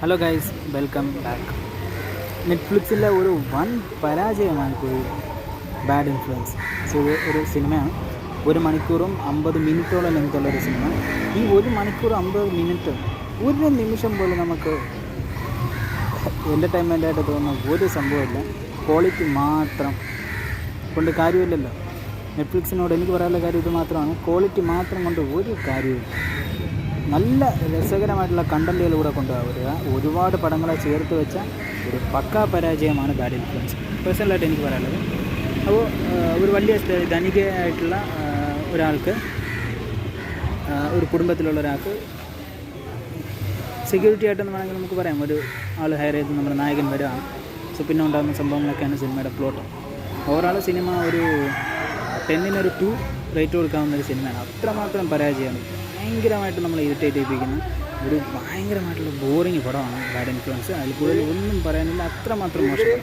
Hello guys, welcome back. നെറ്റ്ഫ്ലിക്സിലെ ഒരു വൻ പരാജയമാണ് ഇപ്പോൾ ബാഡ് ഇൻഫ്ലുവൻസ്. ഒരു സിനിമയാണ്. 1 മണിക്കൂറും 50 മിനിറ്റോളം ലെങ്ത്തുള്ളൊരു സിനിമ. ഈ 1 മണിക്കൂർ 50 മിനിറ്റ് ഒരു നിമിഷം പോലും നമുക്ക് എൻ്റർടൈൻമെൻറ്റായിട്ട് തോന്നുന്ന ഒരു സംഭവമില്ല. ക്വാളിറ്റി മാത്രം കൊണ്ട് കാര്യമില്ലല്ലോ. നെറ്റ്ഫ്ലിക്സിനോട് എനിക്ക് പറയാനുള്ള കാര്യം ഇത് മാത്രമാണ്. ക്വാളിറ്റി മാത്രം കൊണ്ട് ഒരു കാര്യമില്ല. നല്ല രസകരമായിട്ടുള്ള കണ്ടൻറ്റുകളിലൂടെ കൊണ്ടുവരിക. ഒരുപാട് പടങ്ങളെ ചേർത്ത് വെച്ച ഒരു പക്കാ പരാജയമാണ് ബാഡ് ഇൻഫ്ലുവൻസ്. പേഴ്സണലായിട്ട് എനിക്ക് പറയാനുള്ളത്. അപ്പോൾ ഒരു വലിയ ധനികയായിട്ടുള്ള ഒരാൾക്ക്, ഒരു കുടുംബത്തിലുള്ള ഒരാൾക്ക് സെക്യൂരിറ്റി ആയിട്ടെന്ന് വേണമെങ്കിൽ നമുക്ക് പറയാം, ഒരു ആൾ ഹയർ ചെയ്ത് നമ്മുടെ നായകൻ വരികയാണ്. സോ പിന്നെ ഉണ്ടാകുന്ന സംഭവങ്ങളൊക്കെയാണ് സിനിമയുടെ പ്ലോട്ട്. ഓവറാൾ സിനിമ ഒരു 10-ന് 2 റേറ്റ് കൊടുക്കാവുന്ന ഒരു സിനിമയാണ്. അത്രമാത്രം പരാജയമാണ്. ഭയങ്കരമായിട്ട് നമ്മൾ ഇറിറ്റേറ്റ് ചെയ്യിപ്പിക്കുന്ന ഒരു ഭയങ്കരമായിട്ടുള്ള ബോറിങ് പടമാണ് ബാഡ് ഇൻഫ്ലുവൻസ്. അതിൽ കൂടുതൽ ഒന്നും പറയാനില്ല. അത്രമാത്രം മോശം.